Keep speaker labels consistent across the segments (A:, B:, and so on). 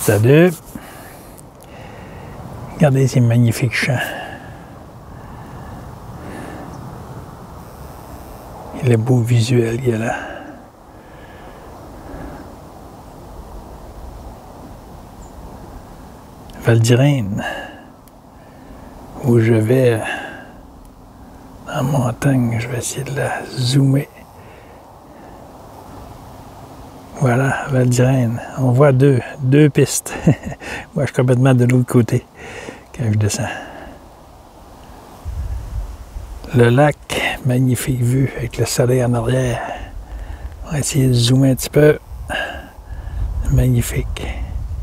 A: Salut! Regardez ces magnifiques champs. Et le beau visuel qu'il y a là. Val d'Irène, où je vais en montagne. Je vais essayer de la zoomer. Voilà, Val d'Irène. On voit deux pistes. Moi, je suis complètement de l'autre côté quand je descends. Le lac, magnifique vue avec le soleil en arrière. On va essayer de zoomer un petit peu. Magnifique.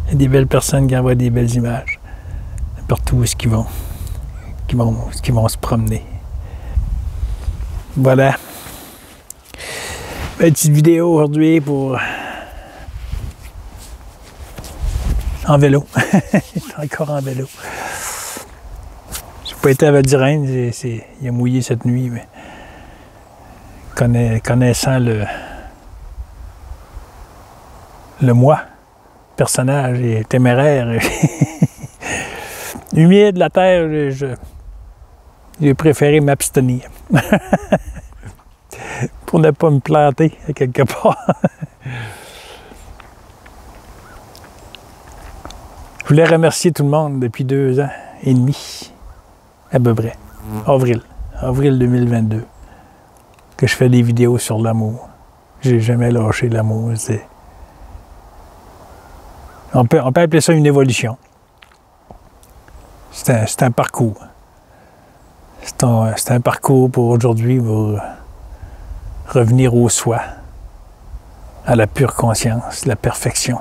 A: Il y a des belles personnes qui envoient des belles images. Partout où ils vont se promener. Voilà. Une petite vidéo aujourd'hui pour... en vélo. Encore en vélo. J'ai pas été à Val d'Irène, il a mouillé cette nuit, mais connaissant le moi, personnage est téméraire, humide, la terre, j'ai préféré m'abstenir pour ne pas me planter à quelque part. Je voulais remercier tout le monde depuis 2 ans et demi, à peu près, avril 2022, que je fais des vidéos sur l'amour. J'ai jamais lâché l'amour. On peut appeler ça une évolution. C'est un parcours. C'est un parcours pour aujourd'hui, pour revenir au soi, à la pure conscience, la perfection,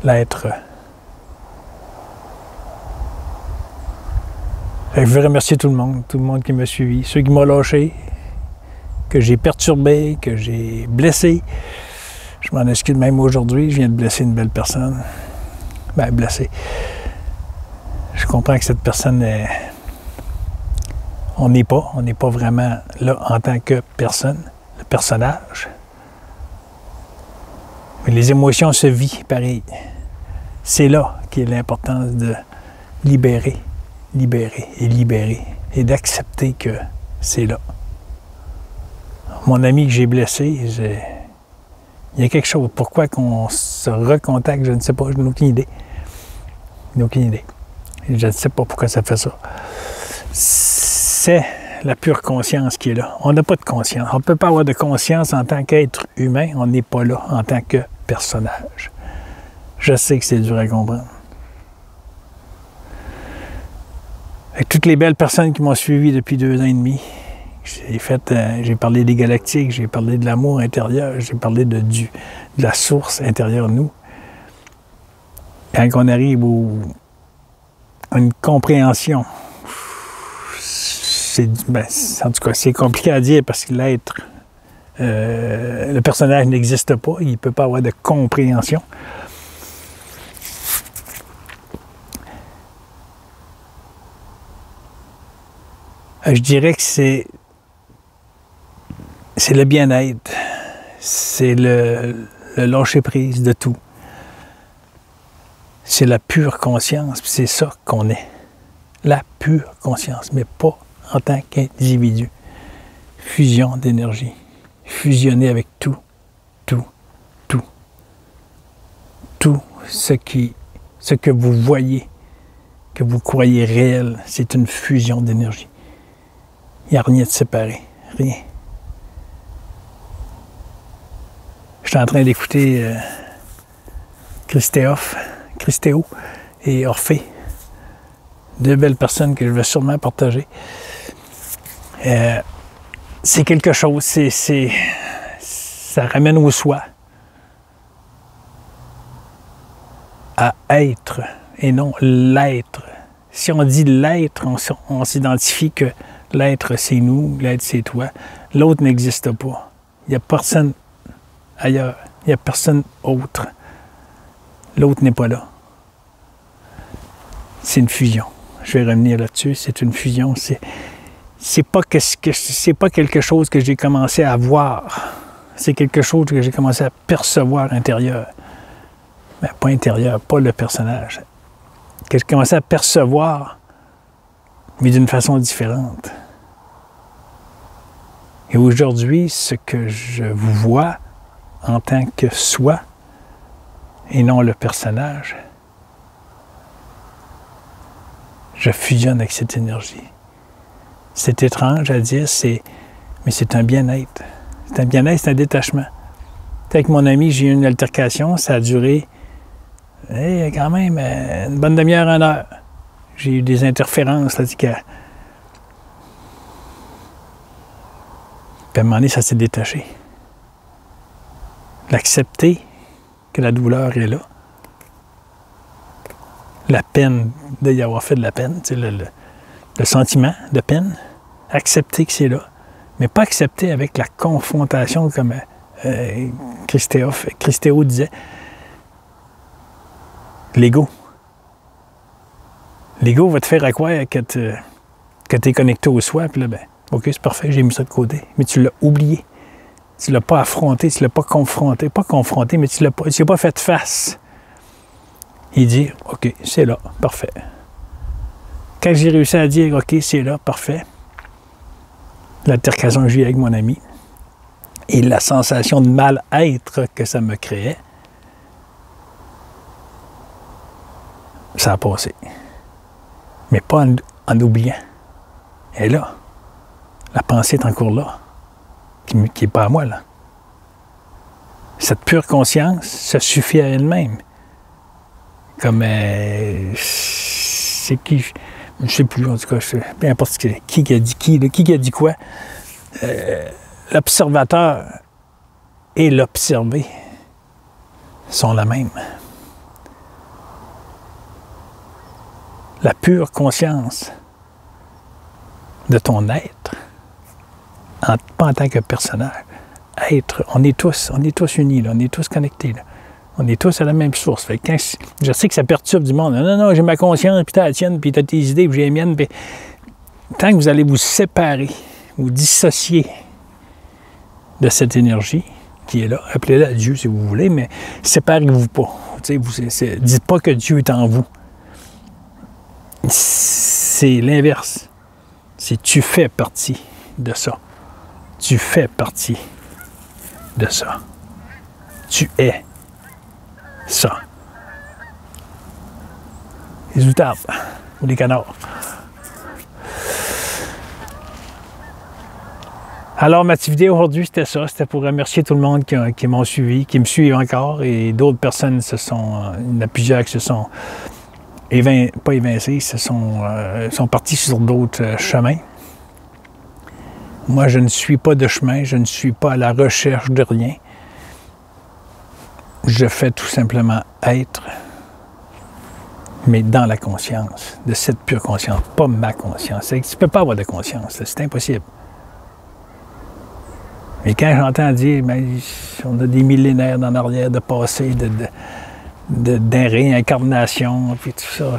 A: l'être. Je veux remercier tout le monde qui m'a suivi, ceux qui m'ont lâché, que j'ai perturbé, que j'ai blessé. Je m'en excuse même aujourd'hui, je viens de blesser une belle personne. Ben, blessé. Je comprends que cette personne est... On n'est pas vraiment là en tant que personne, le personnage. Mais les émotions se vivent pareil. C'est là qu'est l'importance de libérer et d'accepter que c'est là. Mon ami que j'ai blessé, il y a quelque chose. Pourquoi qu'on se recontacte, je ne sais pas, je n'ai aucune idée. Je ne sais pas pourquoi ça fait ça. C'est la pure conscience qui est là. On n'a pas de conscience. On ne peut pas avoir de conscience en tant qu'être humain. On n'est pas là en tant que personnage. Je sais que c'est dur à comprendre. Avec toutes les belles personnes qui m'ont suivi depuis 2 ans et demi, j'ai parlé des galactiques, j'ai parlé de l'amour intérieur, j'ai parlé de la source intérieure de nous. Quand on arrive à une compréhension, en tout cas, c'est compliqué à dire parce que l'être, le personnage n'existe pas, il ne peut pas avoir de compréhension. Je dirais que c'est le bien-être, c'est le lâcher-prise de tout. C'est la pure conscience, c'est ça qu'on est. La pure conscience, mais pas en tant qu'individu. Fusion d'énergie, fusionner avec tout ce que vous voyez, que vous croyez réel, c'est une fusion d'énergie. Il n'y a rien de séparé, rien. Je suis en train d'écouter Christéo et Orphée. 2 belles personnes que je vais sûrement partager. C'est quelque chose, ça ramène au soi. À être et non l'être. Si on dit l'être, on s'identifie que l'être c'est nous, l'être c'est toi. L'autre n'existe pas. Il n'y a personne ailleurs. Il n'y a personne autre. L'autre n'est pas là. C'est une fusion. Je vais revenir là-dessus. C'est une fusion. C'est pas quelque chose que j'ai commencé à voir. C'est quelque chose que j'ai commencé à percevoir intérieur. Mais pas intérieur, pas le personnage. Que je commençais à percevoir, mais d'une façon différente. Et aujourd'hui, ce que je vous vois en tant que soi, et non le personnage, je fusionne avec cette énergie. C'est étrange à dire, mais c'est un bien-être. C'est un bien-être, c'est un détachement. Avec mon ami, j'ai eu une altercation, ça a duré quand même une bonne demi-heure, 1 heure. J'ai eu des interférences, c'est-à-dire que... Puis à un moment donné, ça s'est détaché. L'accepter que la douleur est là. La peine d'y avoir fait de la peine, tu sais, le sentiment de peine. Accepter que c'est là. Mais pas accepter avec la confrontation comme Christéo disait. L'ego. L'ego va te faire croire que tu es connecté au soi, puis là, ben, OK, c'est parfait, j'ai mis ça de côté. Mais tu l'as oublié. Tu ne l'as pas affronté, tu ne l'as pas confronté. Pas confronté, mais tu n'as pas fait face. Il dit, OK, c'est là, parfait. Quand j'ai réussi à dire, OK, c'est là, parfait, l'altercation que j'ai eu avec mon ami et la sensation de mal-être que ça me créait, ça a passé. Mais pas en oubliant. Elle est là. La pensée est encore là, qui n'est pas à moi, là. Cette pure conscience, ça suffit à elle-même. Comme, c'est qui, je ne sais plus, en tout cas, peu importe qui a dit qui a dit quoi. L'observateur et l'observé sont la même. La pure conscience de ton être, pas en tant que personnage, être, on est tous unis, là, on est tous connectés, là. On est tous à la même source. Fait que je sais que ça perturbe du monde. Non, j'ai ma conscience, puis t'as la tienne, puis t'as tes idées, puis j'ai les miennes. Puis tant que vous allez vous séparer, vous dissocier de cette énergie qui est là, appelez-la Dieu si vous voulez, mais séparez-vous pas. Dites pas que Dieu est en vous. C'est l'inverse. C'est tu fais partie de ça. Tu fais partie de ça. Tu es ça. Les outardes ou les canards. Alors, ma petite vidéo aujourd'hui, c'était ça. C'était pour remercier tout le monde qui m'ont suivi, qui me suivent encore, et d'autres personnes il y en a plusieurs qui se sont pas évincés, sont partis sur d'autres chemins. Moi, je ne suis pas de chemin, je ne suis pas à la recherche de rien. Je fais tout simplement être, mais dans la conscience, de cette pure conscience, pas ma conscience. Tu ne peux pas avoir de conscience, c'est impossible. Mais quand j'entends dire, ben, on a des millénaires en arrière de passé, de réincarnation, puis tout ça,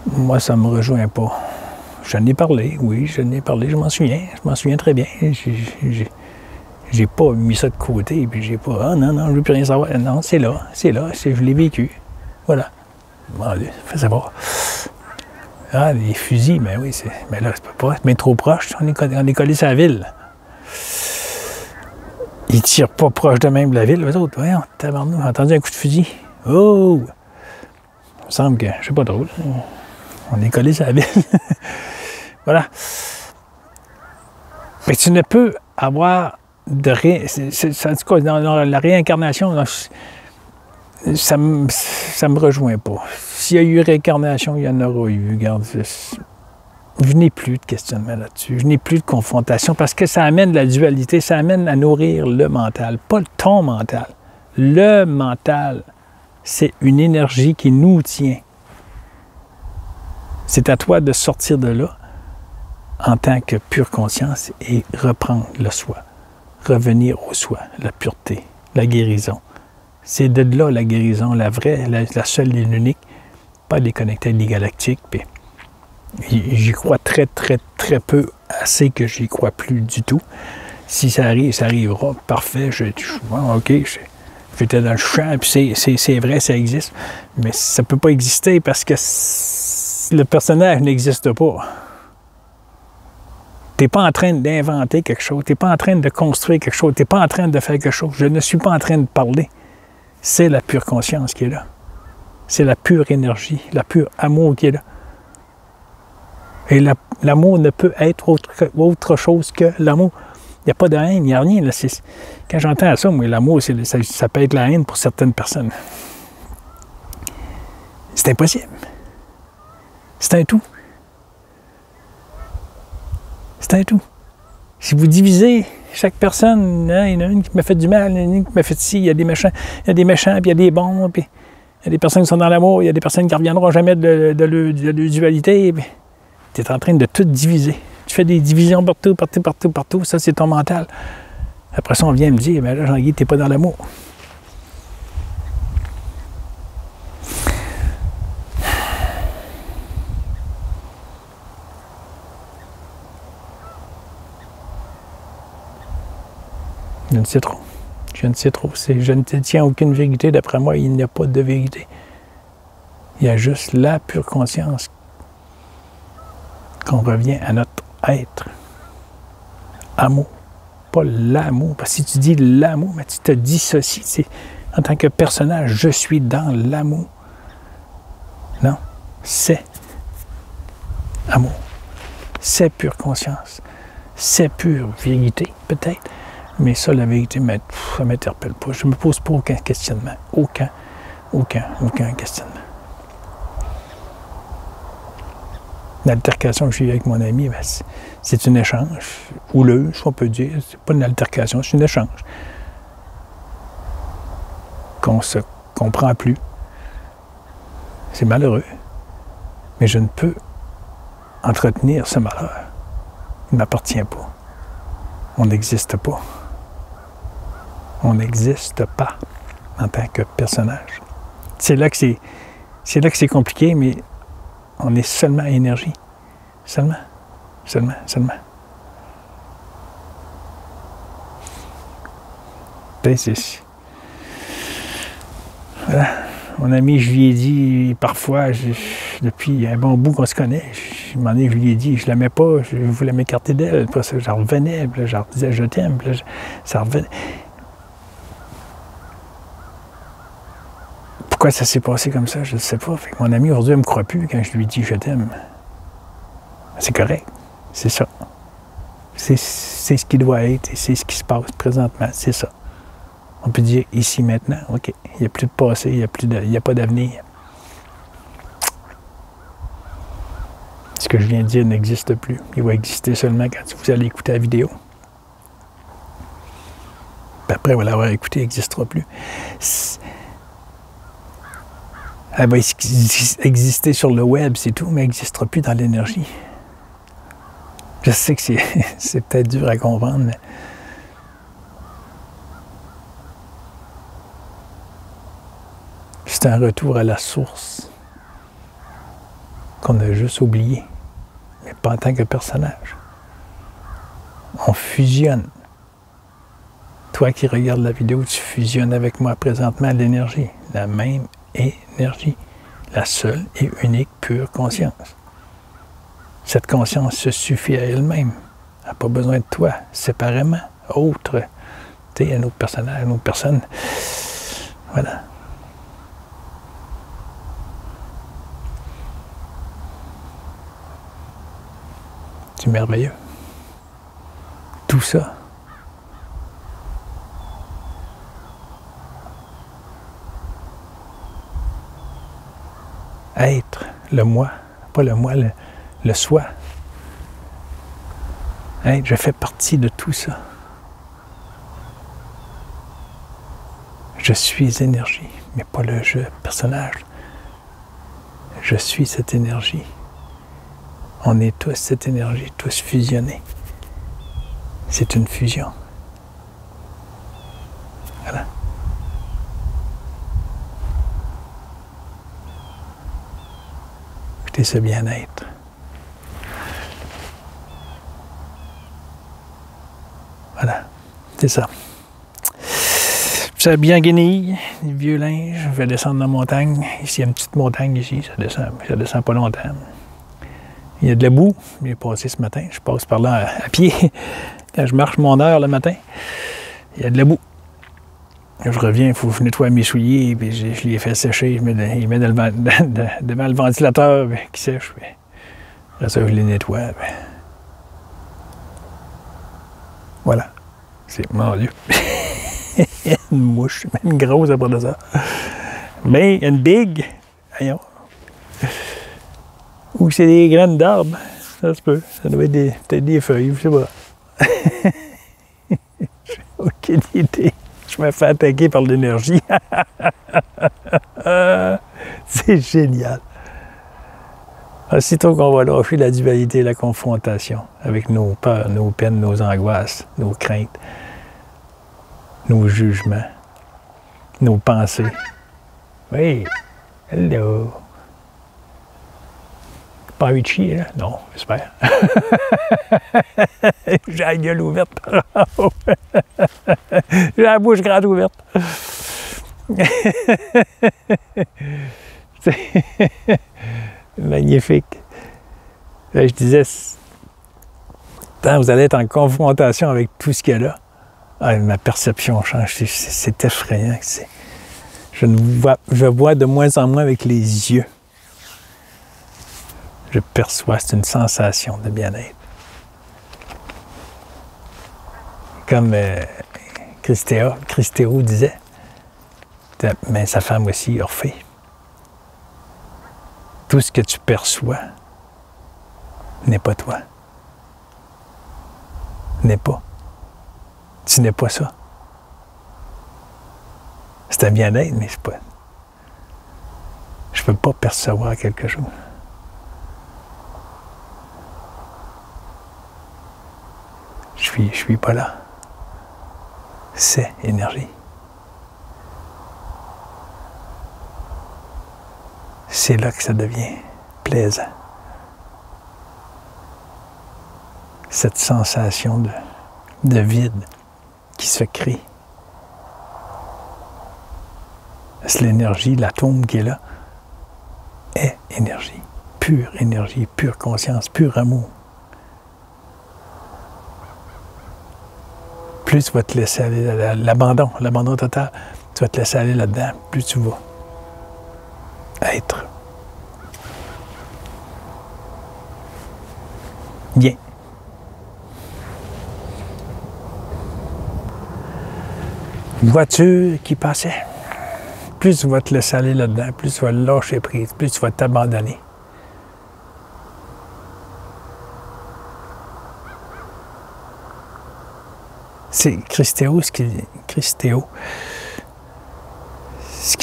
A: moi, ça ne me rejoint pas. J'en ai parlé, oui, je m'en souviens très bien. J'ai pas mis ça de côté, puis j'ai pas, ah non, je veux plus rien savoir. Non, c'est là, je l'ai vécu. Voilà. Bon, allez, fais savoir. Ah, les fusils, ben oui, mais là, c'est pas être trop proche, on est collé sur la ville. Ils tirent pas proche de même de la ville, eux autres. Voyons, tabarnou, j'ai entendu un coup de fusil. Oh! Il me semble que, je sais pas trop, on est collé sur la ville. Voilà. Mais tu ne peux avoir de rien. En tout cas, dans la réincarnation, ça me rejoint pas. S'il y a eu réincarnation, il y en aura eu. Regarde, je n'ai plus de questionnement là-dessus. Je n'ai plus de confrontation parce que ça amène de la dualité, ça amène à nourrir le mental, pas ton mental. Le mental, c'est une énergie qui nous tient. C'est à toi de sortir de là en tant que pure conscience et reprendre le soi. Revenir au soi, la pureté, la guérison. C'est de là la guérison, la vraie, la seule et l'unique, pas déconnectée avec les galactiques. Puis j'y crois très, très, très peu, assez que j'y crois plus du tout. Si ça arrive, ça arrivera. Parfait, OK, J'étais dans le champ, puis c'est vrai, ça existe. Mais ça ne peut pas exister parce que le personnage n'existe pas. Tu n'es pas en train d'inventer quelque chose, tu n'es pas en train de construire quelque chose, tu n'es pas en train de faire quelque chose. Je ne suis pas en train de parler. C'est la pure conscience qui est là. C'est la pure énergie, la pure amour qui est là. Et l'amour ne peut être autre chose que l'amour. Il n'y a pas de haine, il n'y a rien. Là. Quand j'entends ça, moi, l'amour, ça peut être la haine pour certaines personnes. C'est impossible. C'est un tout. C'est un tout. Si vous divisez chaque personne, hein, il y en a une qui m'a fait du mal, il y en a une qui m'a fait ci, il y a des méchants, puis il y a des bons, puis il y a des personnes qui sont dans l'amour, il y a des personnes qui ne reviendront jamais de leur dualité. Tu es en train de tout diviser. Tu fais des divisions partout. Ça, c'est ton mental. Après ça, on vient me dire, ben là, Jean-Guy, tu n'es pas dans l'amour. Je ne sais trop. Je ne sais trop. Je ne détiens aucune vérité. D'après moi, il n'y a pas de vérité. Il y a juste la pure conscience qu'on revient à notre être. Amour. Pas l'amour. Parce que si tu dis l'amour, mais tu te dissocies. En tant que personnage, je suis dans l'amour. Non. C'est amour. C'est pure conscience. C'est pure vérité, peut-être. Mais ça, la vérité, ça ne m'interpelle pas. Je ne me pose pas aucun questionnement. Aucun questionnement. L'altercation que j'ai eue avec mon ami, ben, c'est un échange houleuse, on peut dire. C'est pas une altercation, c'est un échange. Qu'on ne se comprend plus. C'est malheureux. Mais je ne peux entretenir ce malheur. Il ne m'appartient pas. On n'existe pas. On n'existe pas en tant que personnage. C'est là que c'est compliqué, mais on est seulement énergie. Seulement. Voilà. Mon ami, je lui ai dit, parfois, depuis un bon bout qu'on se connaît, je lui ai dit, je ne l'aimais pas, je voulais m'écarter d'elle. Après ça, j'en revenais, puis là, je leur disais, je t'aime, puis là, ça revenait. Pourquoi ça s'est passé comme ça, je ne sais pas. Fait que mon ami, aujourd'hui, elle ne me croit plus quand je lui dis, je t'aime. C'est correct, c'est ça. C'est ce qui doit être et c'est ce qui se passe présentement, c'est ça. On peut dire ici, maintenant, OK, il n'y a plus de passé, il n'y a pas d'avenir. Ce que je viens de dire n'existe plus. Il va exister seulement quand vous allez écouter la vidéo. Puis après, vous l'avoir écouté, il n'existera plus. Elle va exister sur le web, c'est tout, mais elle n'existera plus dans l'énergie. Je sais que c'est peut-être dur à comprendre, mais c'est un retour à la source qu'on a juste oublié, mais pas en tant que personnage. On fusionne. Toi qui regardes la vidéo, tu fusionnes avec moi présentement l'énergie, la même énergie, la seule et unique pure conscience. Cette conscience se suffit à elle-même. Elle n'a pas besoin de toi, séparément, autre. Tu sais, un autre personnage, une autre personne. Voilà. C'est merveilleux. Tout ça. Être, le moi, pas le moi, le soi. Être, je fais partie de tout ça. Je suis énergie, mais pas le je, personnage. Je suis cette énergie. On est tous cette énergie, tous fusionnés. C'est une fusion. Voilà. Écoutez ce bien-être. Voilà, c'est ça. Ça bien guenille, les vieux linges. Je vais descendre dans la montagne. Ici, il y a une petite montagne ici. Ça descend pas longtemps. Il y a de la boue. J'ai passé ce matin. Je passe par là à pied. Quand je marche mon heure le matin, il y a de la boue. Je reviens, il faut que je nettoie mes souliers. Puis je les fais sécher. Je les mets devant le ventilateur qui sèche. Puis après ça, je les nettoie. Puis voilà. C'est mon Dieu. Une mouche, même grosse après de ça. Mais une big, voyons. Ou c'est des graines d'arbres, ça se peut. Ça doit être peut-être des feuilles, je sais pas. J'ai aucune idée. Je me fais attaquer par l'énergie. C'est génial. Aussitôt qu'on va lâcher la dualité, la confrontation avec nos peurs, nos peines, nos angoisses, nos craintes, nos jugements, nos pensées. Oui, hello. Pas envie de chier, là? Non, j'espère. J'ai la gueule ouverte par en haut. J'ai la bouche grande ouverte. C'est magnifique. Je disais, quand vous allez être en confrontation avec tout ce qu'il y a là, ma perception change. C'est effrayant. Je vois de moins en moins avec les yeux. Je perçois, c'est une sensation de bien-être. Comme Christéo disait, mais sa femme aussi, Orphée. Tout ce que tu perçois n'est pas toi. N'est pas. Tu n'es pas ça. C'est un bien-être, mais c'est pas. Je peux pas percevoir quelque chose. Je suis pas là. C'est énergie. C'est là que ça devient plaisant. Cette sensation de vide qui se crée. C'est l'énergie, l'atome qui est là, est énergie, pure conscience, pur amour. Plus tu vas te laisser aller, l'abandon total, tu vas te laisser aller là-dedans, plus tu vas être bien. Une voiture qui passait, plus tu vas te laisser aller là-dedans, plus tu vas lâcher prise, plus tu vas t'abandonner. C'est Christéo, ce qu'il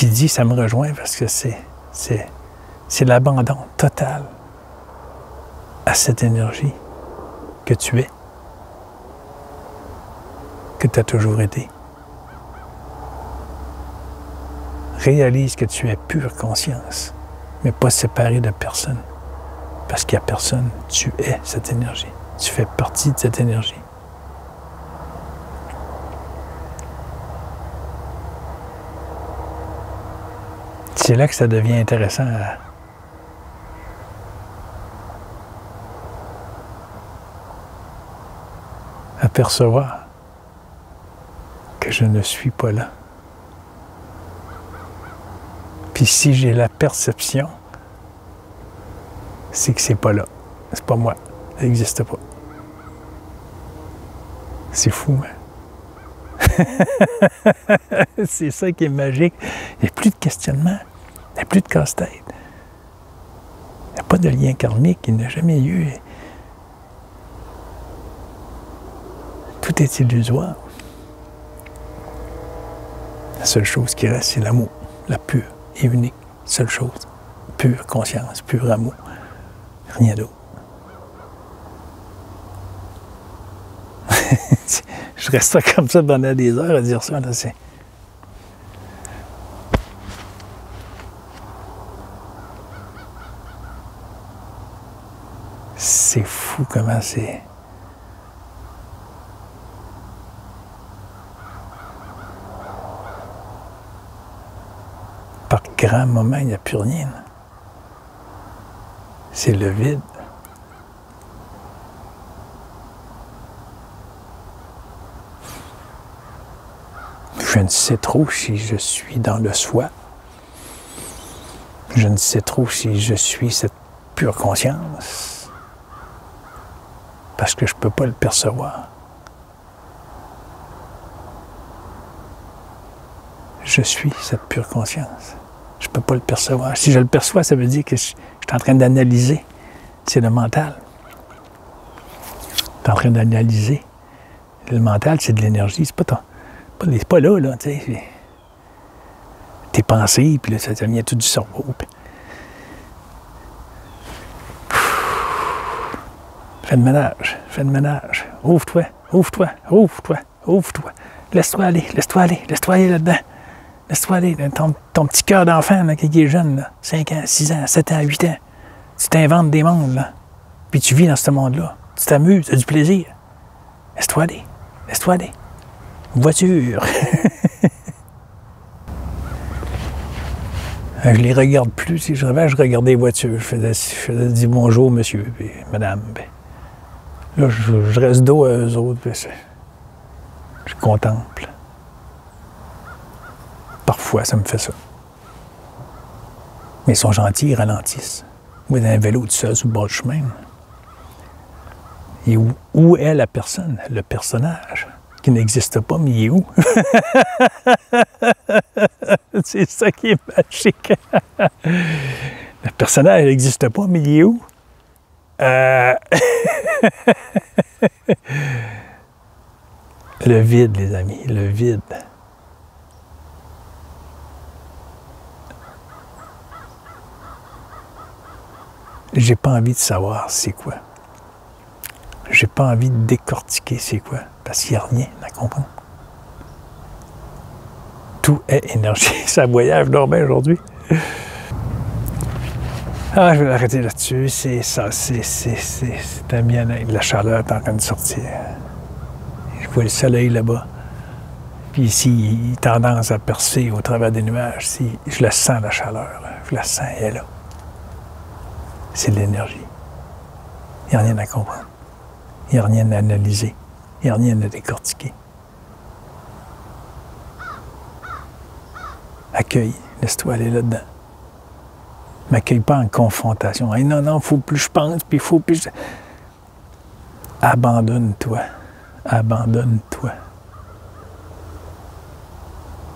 A: dit, ça me rejoint parce que c'est l'abandon total à cette énergie que tu es, que tu as toujours été. Réalise que tu es pure conscience, mais pas séparé de personne. Parce qu'il n'y a personne, tu es cette énergie. Tu fais partie de cette énergie. C'est là que ça devient intéressant à percevoir que je ne suis pas là. Puis si j'ai la perception, c'est que c'est pas là. C'est pas moi. Ça n'existe pas. C'est fou, hein? C'est ça qui est magique. Il n'y a plus de questionnement. Il n'y a plus de casse-tête. Il n'y a pas de lien karmique. Il n'y a jamais eu. Tout est illusoire. La seule chose qui reste, c'est l'amour. La pure et unique. Seule chose. Pure conscience, pur amour. Rien d'autre. Je resterai comme ça pendant des heures à dire ça. Là, c'est fou comment c'est. Par grand moment, il n'y a plus rien. C'est le vide. Je ne sais trop si je suis dans le soi. Je ne sais trop si je suis cette pure conscience. Parce que je ne peux pas le percevoir. Je suis cette pure conscience. Je ne peux pas le percevoir. Si je le perçois, ça veut dire que je suis en train d'analyser. C'est le mental. Tu es en train d'analyser. Le mental, c'est de l'énergie. C'est pas là, tu sais. Tes pensées, puis là, ça vient tout du cerveau. Fais le ménage, fais le ménage. Ouvre-toi, ouvre-toi, ouvre-toi, ouvre-toi. Laisse-toi aller, laisse-toi aller, laisse-toi aller là-dedans. Laisse-toi aller, ton petit cœur d'enfant là, qui est jeune, là, 5 ans, 6 ans, 7 ans, 8 ans. Tu t'inventes des mondes, là. Puis tu vis dans ce monde-là. Tu t'amuses, tu as du plaisir. Laisse-toi aller, laisse-toi aller. Voiture. Je les regarde plus. Si je regardais les voitures. Je faisais dire bonjour, monsieur, puis madame. Puis là, je reste dos à eux autres. Puis je contemple. Parfois, ça me fait ça. Mais ils sont gentils, ils ralentissent. Moi, dans un vélo tout seul sur le bord du chemin. Et où est la personne, le personnage, qui n'existe pas, mais il est où? C'est ça qui est magique. Le personnage n'existe pas, mais il est où? Le vide, les amis, le vide. J'ai pas envie de savoir c'est quoi. J'ai pas envie de décortiquer c'est quoi, parce qu'il n'y a rien à comprendre. Tout est énergie. Ça voyage dormait aujourd'hui. Ah, je vais l'arrêter là-dessus. C'est ça, c'est un bien-être. La chaleur est en train de sortir. Je vois le soleil là-bas. Puis ici, il a tendance à percer au travers des nuages. Je la sens, la chaleur. Là. Je la sens, elle est là. C'est de l'énergie. Il n'y a rien à comprendre. Il n'y a rien à analyser. Il n'y a rien à décortiquer. Accueille. Laisse-toi aller là-dedans. M'accueille pas en confrontation. Hey, non, il faut plus je pense, puis il faut plus je... Abandonne-toi. Abandonne-toi.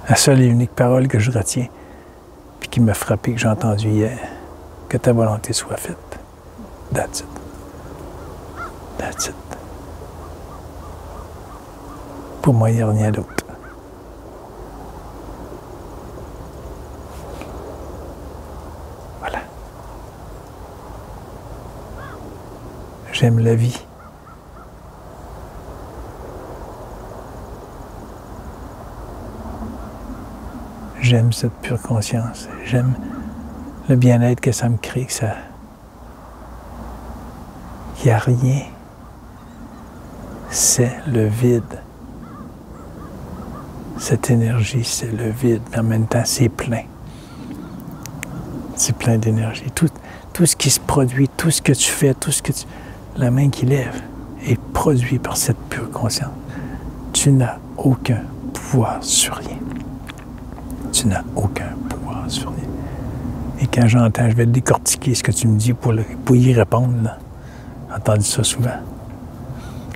A: La seule et unique parole que je retiens, puis qui m'a frappé, que j'ai entendue hier, que ta volonté soit faite. That's it. That's it. Pour moi, il n'y a rien d'autre. Voilà. J'aime la vie. J'aime cette pure conscience. J'aime le bien-être que ça me crée, que ça... Il n'y a rien. C'est le vide. Cette énergie, c'est le vide. Mais en même temps, c'est plein. C'est plein d'énergie. Tout ce qui se produit, tout ce que tu fais, la main qui lève est produit par cette pure conscience. Tu n'as aucun pouvoir sur rien. Tu n'as aucun pouvoir sur rien. Et quand j'entends, je vais décortiquer ce que tu me dis pour y répondre. Là. J'ai entendu ça souvent.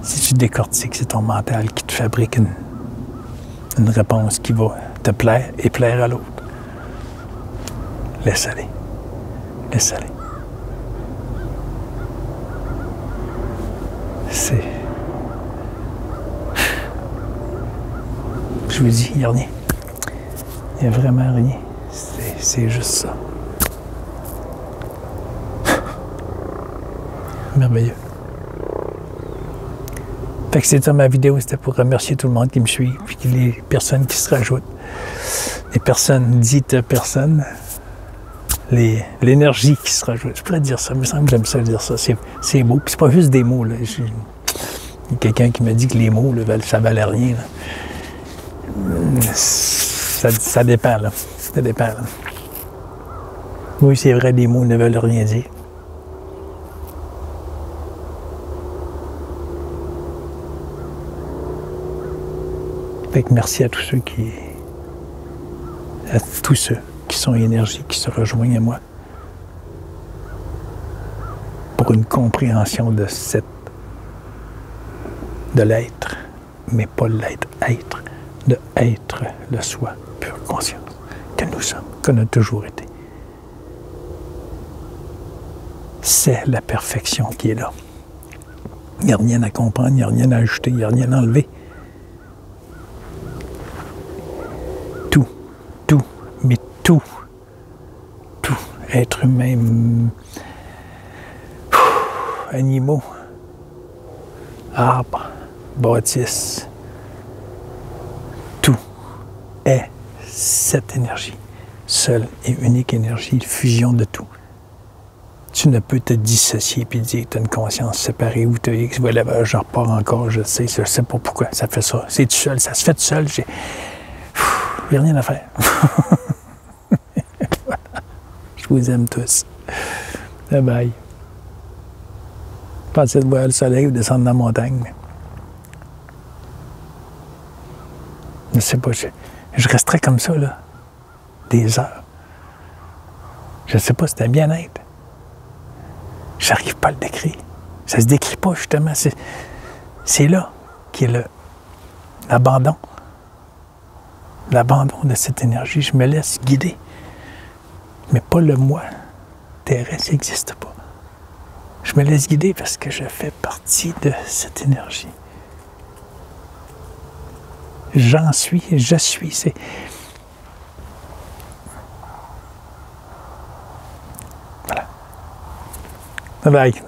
A: Si tu décortiques, c'est ton mental qui te fabrique une réponse qui va te plaire et plaire à l'autre. Laisse aller. Laisse aller. C'est... Je vous dis, il n'y a rien. Il n'y a vraiment rien. C'est juste ça. Merveilleux. Fait que c'était ma vidéo, c'était pour remercier tout le monde qui me suit, puis les personnes qui se rajoutent. Les personnes dites personnes. L'énergie qui se rajoute. Je pourrais dire ça, il me semble que j'aime ça dire ça. C'est beau. Puis c'est pas juste des mots. Là. Il y a quelqu'un qui m'a dit que les mots, là, ça valait rien. Là. Ça dépend, là. Ça dépend, là. Oui, c'est vrai, les mots ne veulent rien dire. Fait que merci à tous ceux qui sont énergie, qui se rejoignent à moi pour une compréhension de l'être, mais pas l'être, de être le soi, pure conscience, que nous sommes, qu'on a toujours été. C'est la perfection qui est là. Il n'y a rien à comprendre, il n'y a rien à ajouter, il n'y a rien à enlever. Tout, être humain, animaux, arbres, bâtisses, tout est cette énergie, seule et unique énergie, fusion de tout. Tu ne peux te dissocier et dire que tu as une conscience séparée ou tu as X, voilà, je repars encore, je sais pas pourquoi ça fait ça. C'est tout seul, ça se fait tout seul, j'ai rien à faire. Je vous aime tous. Bye bye. Je pensais de voir le soleil ou descendre dans la montagne. Mais... je sais pas, je resterais comme ça, là, des heures. Je sais pas, c'était bien-être. J'arrive pas à le décrire. Ça se décrit pas, justement. C'est là qui est l'abandon. L'abandon de cette énergie. Je me laisse guider. Mais pas le moi terrestre, ça n'existe pas. Je me laisse guider parce que je fais partie de cette énergie. J'en suis, je suis. C'est... voilà. Bye bye.